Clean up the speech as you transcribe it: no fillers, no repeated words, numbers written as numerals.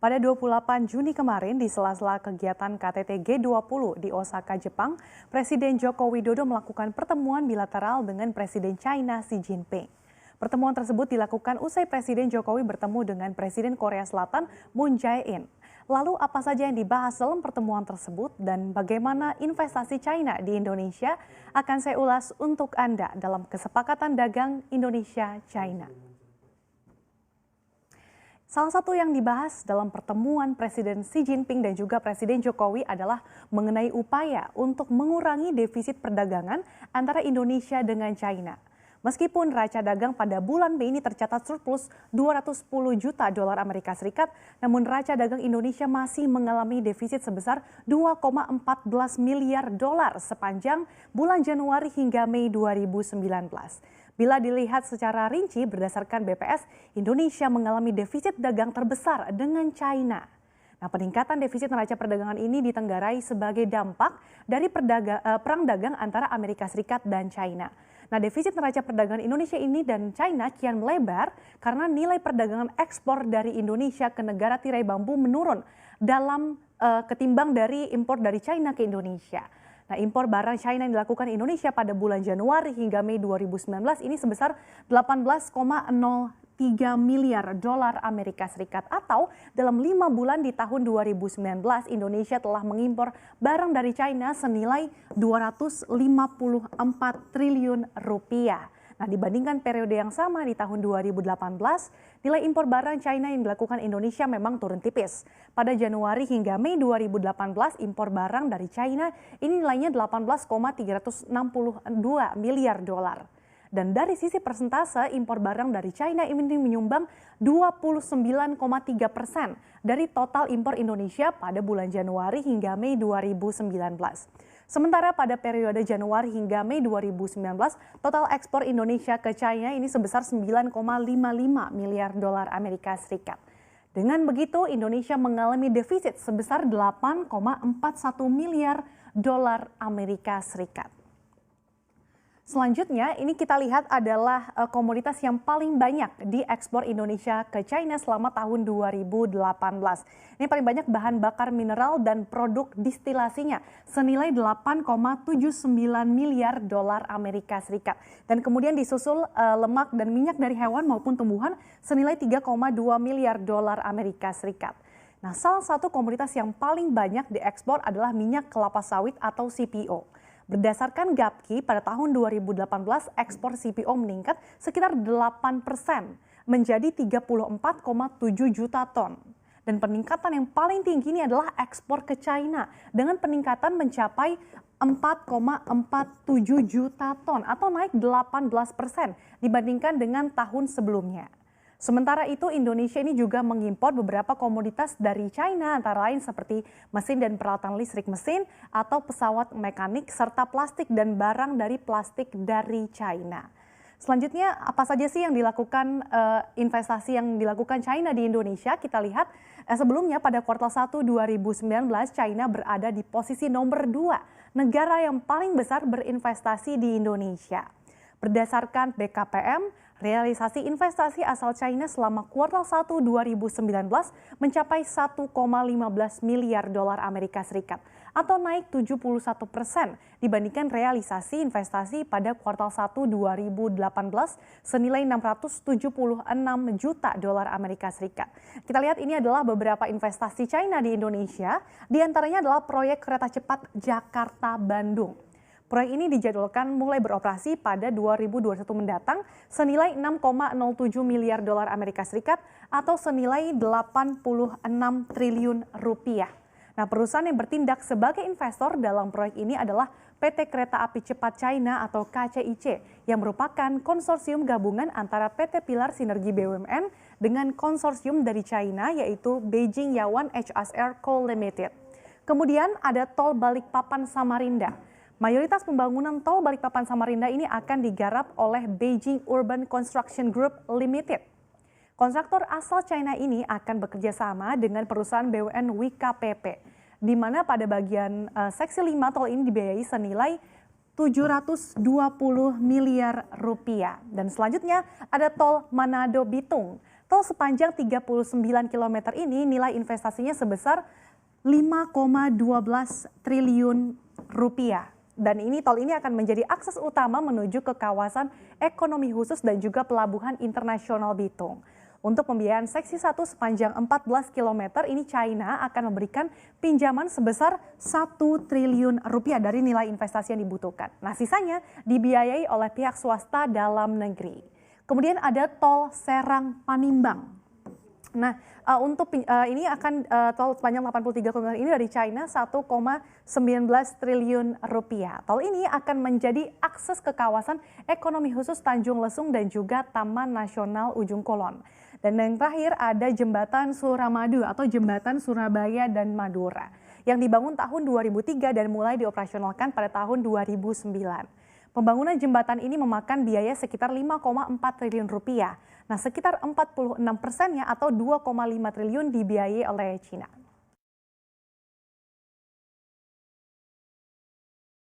Pada 28 Juni kemarin di sela-sela kegiatan KTT G20 di Osaka, Jepang, Presiden Joko Widodo melakukan pertemuan bilateral dengan Presiden China Xi Jinping. Pertemuan tersebut dilakukan usai Presiden Jokowi bertemu dengan Presiden Korea Selatan Moon Jae-in. Lalu apa saja yang dibahas dalam pertemuan tersebut dan bagaimana investasi China di Indonesia akan saya ulas untuk Anda dalam kesepakatan dagang Indonesia-China. Salah satu yang dibahas dalam pertemuan Presiden Xi Jinping dan juga Presiden Jokowi adalah mengenai upaya untuk mengurangi defisit perdagangan antara Indonesia dengan China. Meskipun neraca dagang pada bulan Mei ini tercatat surplus 210 juta dolar Amerika Serikat, namun neraca dagang Indonesia masih mengalami defisit sebesar 2,14 miliar dolar sepanjang bulan Januari hingga Mei 2019. Bila dilihat secara rinci berdasarkan BPS, Indonesia mengalami defisit dagang terbesar dengan China. Nah, peningkatan defisit neraca perdagangan ini ditenggarai sebagai dampak dari perang dagang antara Amerika Serikat dan China. Nah, defisit neraca perdagangan Indonesia ini dan China kian melebar karena nilai perdagangan ekspor dari Indonesia ke negara tirai bambu menurun dalam ketimbang dari impor dari China ke Indonesia. Nah, impor barang China yang dilakukan Indonesia pada bulan Januari hingga Mei 2019 ini sebesar 18,03 miliar dolar Amerika Serikat atau dalam 5 bulan di tahun 2019 Indonesia telah mengimpor barang dari China senilai 254 triliun rupiah. Nah, dibandingkan periode yang sama di tahun 2018, nilai impor barang China yang dilakukan Indonesia memang turun tipis. Pada Januari hingga Mei 2018, impor barang dari China ini nilainya 18,362 miliar dolar. Dan dari sisi persentase, impor barang dari China ini menyumbang 29,3% dari total impor Indonesia pada bulan Januari hingga Mei 2019. Sementara pada periode Januari hingga Mei 2019, total ekspor Indonesia ke China ini sebesar 9,55 miliar dolar Amerika Serikat. Dengan begitu, Indonesia mengalami defisit sebesar 8,41 miliar dolar Amerika Serikat. Selanjutnya, ini kita lihat adalah komoditas yang paling banyak diekspor Indonesia ke China selama tahun 2018. Ini paling banyak bahan bakar mineral dan produk distilasinya senilai 8,79 miliar dolar Amerika Serikat. Dan kemudian disusul lemak dan minyak dari hewan maupun tumbuhan senilai 3,2 miliar dolar Amerika Serikat. Nah, salah satu komoditas yang paling banyak diekspor adalah minyak kelapa sawit atau CPO. Berdasarkan Gapki, pada tahun 2018 ekspor CPO meningkat sekitar 8% menjadi 34,7 juta ton. Dan peningkatan yang paling tinggi ini adalah ekspor ke China dengan peningkatan mencapai 4,47 juta ton atau naik 18% dibandingkan dengan tahun sebelumnya. Sementara itu, Indonesia ini juga mengimpor beberapa komoditas dari China, antara lain seperti mesin dan peralatan listrik mesin atau pesawat mekanik, serta plastik dan barang dari plastik dari China. Selanjutnya, apa saja sih yang dilakukan investasi yang dilakukan China di Indonesia? Kita lihat sebelumnya pada kuartal 1 2019, China berada di posisi nomor 2, negara yang paling besar berinvestasi di Indonesia. Berdasarkan BKPM, realisasi investasi asal China selama kuartal 1 2019 mencapai 1,15 miliar dolar Amerika Serikat atau naik 71% dibandingkan realisasi investasi pada kuartal 1 2018 senilai 676 juta dolar Amerika Serikat. Kita lihat ini adalah beberapa investasi China di Indonesia, diantaranya adalah proyek kereta cepat Jakarta-Bandung. Proyek ini dijadwalkan mulai beroperasi pada 2021 mendatang senilai 6,07 miliar dolar Amerika Serikat atau senilai 86 triliun rupiah. Nah, perusahaan yang bertindak sebagai investor dalam proyek ini adalah PT Kereta Api Cepat China atau KCIC yang merupakan konsorsium gabungan antara PT Pilar Sinergi BUMN dengan konsorsium dari China yaitu Beijing Yawan HSR Co Limited. Kemudian ada tol Balikpapan Samarinda. Mayoritas pembangunan tol Balikpapan Samarinda ini akan digarap oleh Beijing Urban Construction Group Limited. Kontraktor asal China ini akan bekerja sama dengan perusahaan BUMN WIKPP, di mana pada bagian seksi 5 tol ini dibiayai senilai 720 miliar rupiah. Dan selanjutnya ada tol Manado Bitung. Tol sepanjang 39 km ini nilai investasinya sebesar 5,12 triliun rupiah. Dan tol ini akan menjadi akses utama menuju ke kawasan ekonomi khusus dan juga pelabuhan internasional Bitung. Untuk pembiayaan seksi 1 sepanjang 14 km ini China akan memberikan pinjaman sebesar 1 triliun rupiah dari nilai investasi yang dibutuhkan. Nah, sisanya dibiayai oleh pihak swasta dalam negeri. Kemudian ada tol Serang Panimbang. Nah, ini akan tol sepanjang 83 km ini dari China 1,19 triliun rupiah. Tol ini akan menjadi akses ke kawasan ekonomi khusus Tanjung Lesung dan juga Taman Nasional Ujung Kulon. Dan yang terakhir ada Jembatan Suramadu atau Jembatan Surabaya dan Madura yang dibangun tahun 2003 dan mulai dioperasionalkan pada tahun 2009. Pembangunan jembatan ini memakan biaya sekitar 5,4 triliun rupiah. Nah, sekitar 46%-nya atau 2,5 triliun dibiayai oleh China.